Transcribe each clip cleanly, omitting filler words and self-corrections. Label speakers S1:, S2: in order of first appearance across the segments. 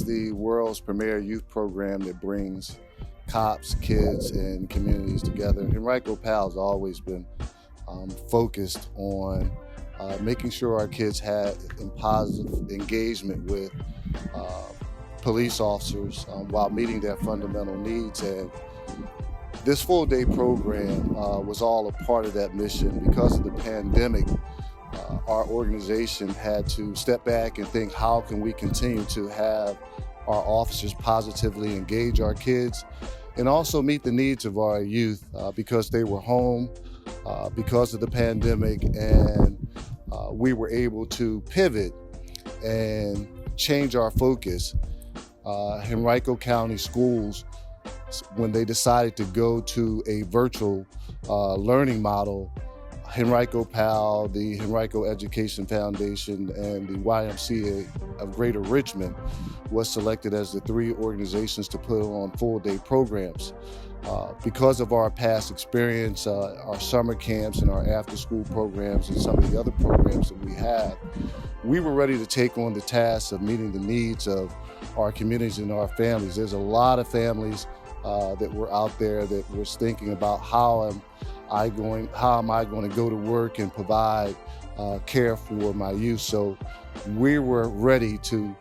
S1: is the world's premier youth program that brings cops, kids, and communities together. Henrico PAL has always been focused on making sure our kids had positive engagement with police officers while meeting their fundamental needs. And this full-day program was all a part of that mission. Because of the pandemic, our organization had to step back and think, how can we continue to have our officers positively engage our kids and also meet the needs of our youth because they were home because of the pandemic, and we were able to pivot and change our focus. Henrico County Schools, when they decided to go to a virtual learning model, Henrico PAL, the Henrico Education Foundation, and the YMCA of Greater Richmond was selected as the 3 organizations to put on full-day programs. Because of our past experience, our summer camps and our after-school programs and some of the other programs that we have, we were ready to take on the task of meeting the needs of our communities and our families. There's a lot of families that were out there that was thinking about how am I going to go to work and provide care for my youth. So we were ready to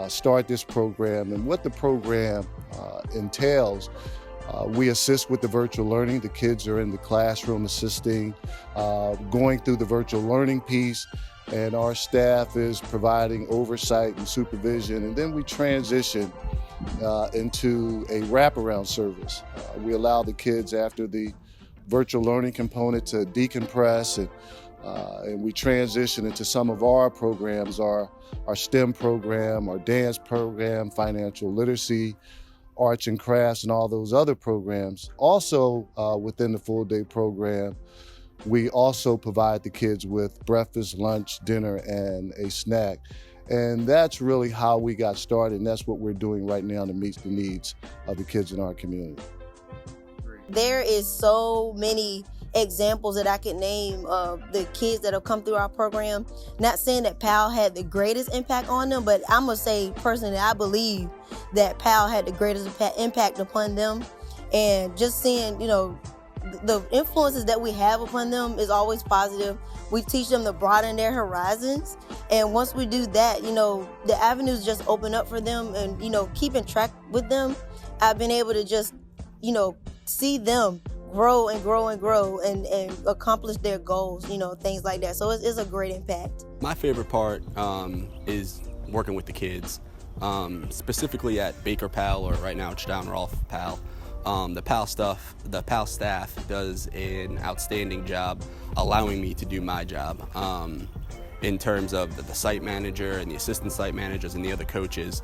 S1: start this program. And what the program entails, we assist with the virtual learning. The kids are in the classroom assisting, going through the virtual learning piece, and our staff is providing oversight and supervision. And then we transition into a wraparound service. We allow the kids, after the virtual learning component, to decompress, and we transition into some of our programs, our STEM program, our dance program, financial literacy, arts and crafts, and all those other programs. Also, within the full-day program, we also provide the kids with breakfast, lunch, dinner, and a snack. And that's really how we got started, and that's what we're doing right now to meet the needs of the kids in our community.
S2: There is so many examples that I could name of the kids that have come through our program. Not saying that PAL had the greatest impact on them, but I'm gonna say personally, I believe that PAL had the greatest impact upon them. And just seeing, the influences that we have upon them is always positive. We teach them to broaden their horizons. And once we do that, the avenues just open up for them, and, keeping track with them, I've been able to just, see them grow and grow and grow and accomplish their goals, things like that. So it's a great impact.
S3: My favorite part is working with the kids, specifically at Baker PAL, or right now it's John Rolfe PAL. The PAL staff does an outstanding job allowing me to do my job. In terms of the site manager and the assistant site managers and the other coaches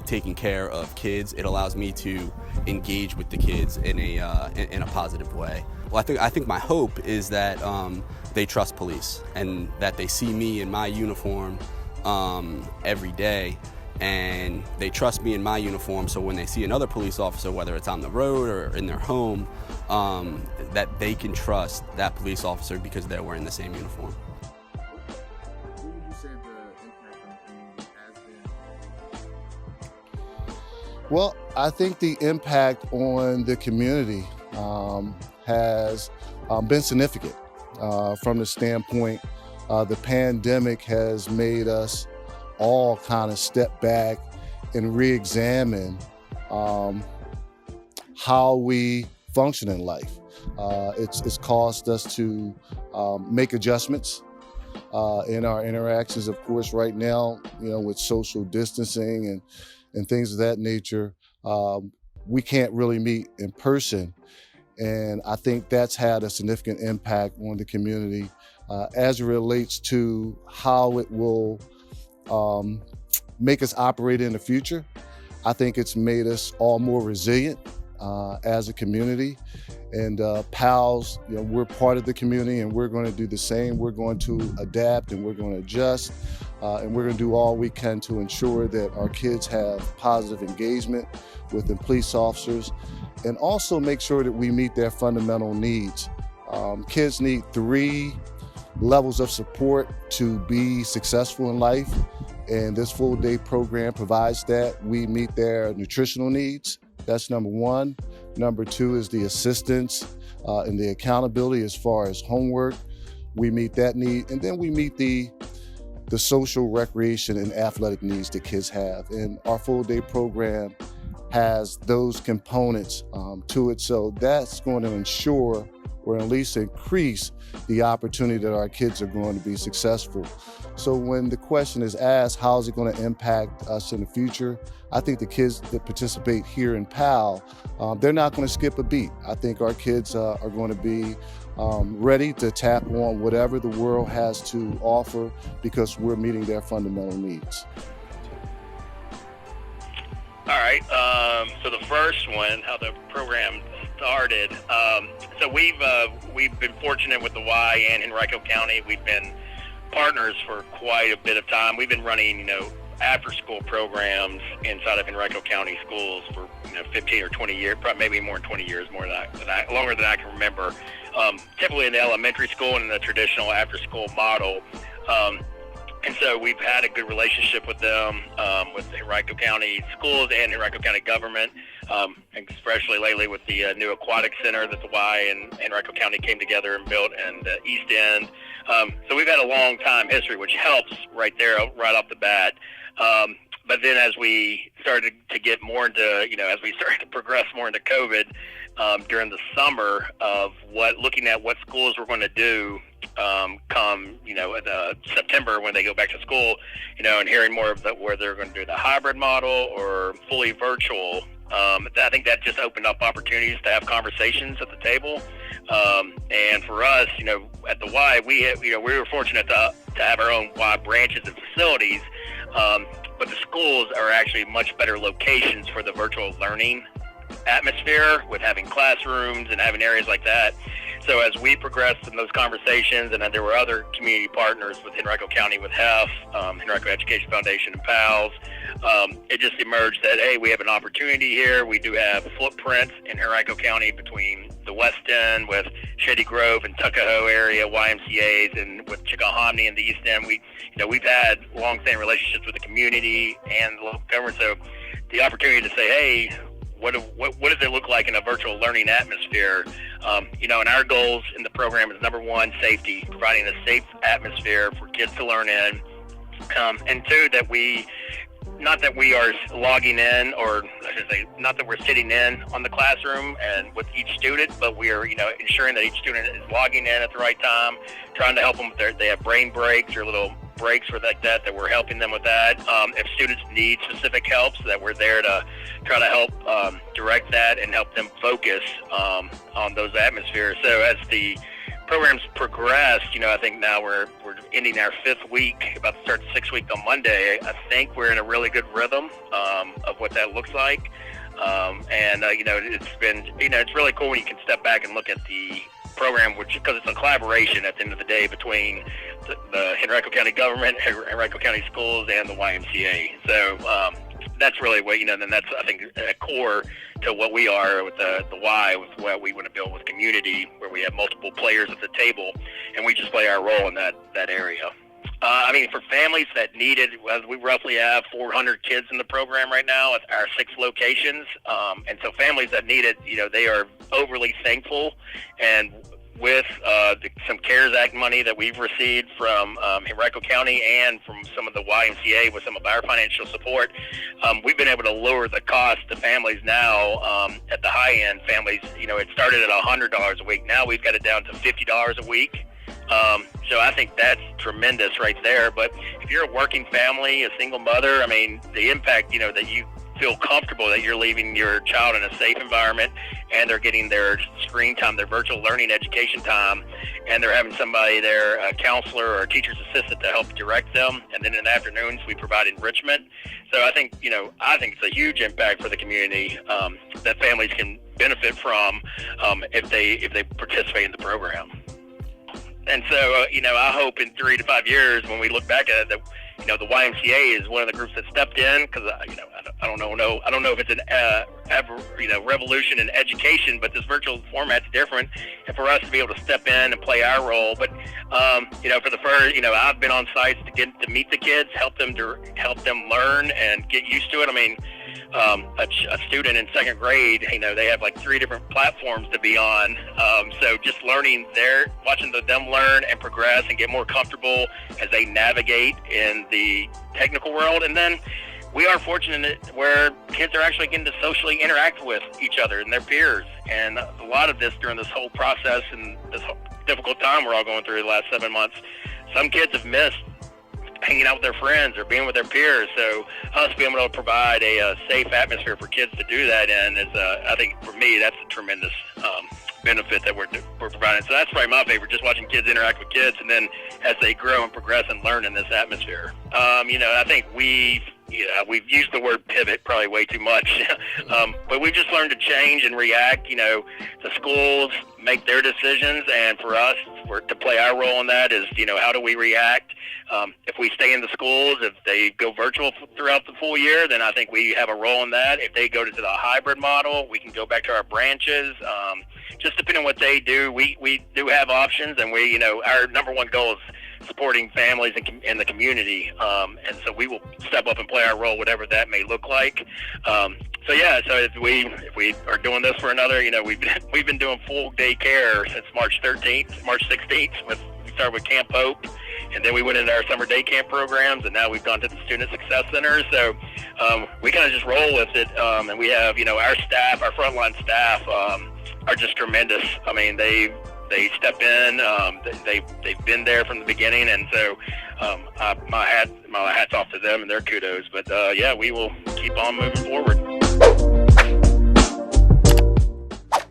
S3: taking care of kids, it allows me to engage with the kids in a positive way. Well, I think my hope is that they trust police and that they see me in my uniform every day, and they trust me in my uniform, so when they see another police officer, whether it's on the road or in their home, that they can trust that police officer because they're wearing the same uniform.
S1: Well, I think the impact on the community has been significant from the standpoint the pandemic has made us all kind of step back and re-examine how we function in life. It's caused us to make adjustments in our interactions. Of course, right now, with social distancing and things of that nature, we can't really meet in person. And I think that's had a significant impact on the community as it relates to how it will make us operate in the future. I think it's made us all more resilient as a community. And PALs, we're part of the community, and we're going to do the same. We're going to adapt, and we're going to adjust, and we're going to do all we can to ensure that our kids have positive engagement with the police officers, and also make sure that we meet their fundamental needs. Kids need 3 levels of support to be successful in life. And this full day program provides that. We meet their nutritional needs. That's number one. Number two is the assistance and the accountability as far as homework. We meet that need. And then we meet the social recreation and athletic needs that kids have. And our full day program has those components to it. So that's going to ensure or at least increase the opportunity that our kids are going to be successful. So when the question is asked, how is it going to impact us in the future? I think the kids that participate here in PAL, they're not going to skip a beat. I think our kids are going to be ready to tap on whatever the world has to offer because we're meeting their fundamental needs.
S4: All right, so the first one, how the program started. So we've been fortunate with the Y and Henrico County. We've been partners for quite a bit of time. We've been running, after-school programs inside of Henrico County schools for 15 or 20 years, probably maybe more than 20 years, longer than I can remember. Typically in the elementary school and in the traditional after-school model. And so we've had a good relationship with them, with Henrico County schools and Henrico County government, especially lately with the new aquatic center that the Y and Henrico County came together and built in the East End. So we've had a long time history, which helps right there, right off the bat. But then as we started to get more into, as we started to progress more into COVID during the summer of looking at what schools were going to do come, September when they go back to school, and hearing more of where they're going to do the hybrid model or fully virtual. I think that just opened up opportunities to have conversations at the table. And for us, at the Y, we were fortunate to have our own Y branches and facilities. But the schools are actually much better locations for the virtual learning atmosphere with having classrooms and having areas like that. So as we progressed in those conversations, and then there were other community partners with Henrico County, with HEF, Henrico Education Foundation, and PALs, it just emerged that, hey, we have an opportunity here. We do have footprints in Henrico County between the West End with Shady Grove and Tuckahoe area YMCAs, and with Chickahominy and the East End. We've had long-standing relationships with the community and the local government. So the opportunity to say, hey, what does it look like in a virtual learning atmosphere? And our goals in the program is, number one, safety, providing a safe atmosphere for kids to learn in. And two, not that we are logging in, or I should say, not that we're sitting in on the classroom and with each student, but we are, ensuring that each student is logging in at the right time, trying to help them with they have brain breaks or little breaks or like that we're helping them with that. If students need specific help, so that we're there to try to help direct that and help them focus on those atmospheres. So as the program's progressed, I think now we're ending our 5th week, about to start the 6th week on Monday. I think we're in a really good rhythm of what that looks like. It's been, it's really cool when you can step back and look at the program, because it's a collaboration at the end of the day between the Henrico County government, Henrico County schools, and the YMCA. So that's really what, then that's, I think, a core to what we are with the Y, with what we want to build with community, where we have multiple players at the table, and we just play our role in that area. For families that need it, we roughly have 400 kids in the program right now at our 6 locations. And so families that need it, they are overly thankful. And with some CARES Act money that we've received from Henrico County and from some of the YMCA with some of our financial support, we've been able to lower the cost to families now. At the high end, families, it started at $100 a week. Now we've got it down to $50 a week. So I think that's tremendous right there. But if you're a working family, a single mother, the impact, that you feel comfortable that you're leaving your child in a safe environment and they're getting their screen time, their virtual learning education time, and they're having somebody there, a counselor or a teacher's assistant, to help direct them. And then in the afternoons, we provide enrichment. So I think it's a huge impact for the community that families can benefit from if they participate in the program. And so, I hope in 3 to 5 years, when we look back at it, that, the YMCA is one of the groups that stepped in, because, I don't know if it's revolution in education, but this virtual format's different, and for us to be able to step in and play our role. But for the first, I've been on sites to get to meet the kids, help them learn and get used to it. I mean, a student in second grade, they have like 3 different platforms to be on. So just watching them learn and progress and get more comfortable as they navigate in the technical world. And then we are fortunate where kids are actually getting to socially interact with each other and their peers. And a lot of this during this whole process and this difficult time we're all going through the last 7 months, some kids have missed hanging out with their friends or being with their peers. So us being able to provide a safe atmosphere for kids to do that in is, I think for me, that's a tremendous benefit that we're providing. So that's probably my favorite, just watching kids interact with kids, and then as they grow and progress and learn in this atmosphere. I think we've used the word pivot probably way too much, but we've just learned to change and react. The schools make their decisions, and for us, to play our role in that is, how do we react? If we stay in the schools, if they go virtual throughout the full year, then I think we have a role in that. If they go to the hybrid model, we can go back to our branches. Just depending on what they do, we do have options, and our number one goal is supporting families in the community, and so we will step up and play our role, whatever that may look like. So if we are doing this for another, we've been doing full day care since March 16th. We started with Camp Hope, and then we went into our summer day camp programs, and now we've gone to the Student Success Centers. So we kind of just roll with it, and we have our staff, our frontline staff, are just tremendous. I mean, they step in. They've been there from the beginning, and so my hat's off to them and their kudos. But we will keep on moving forward.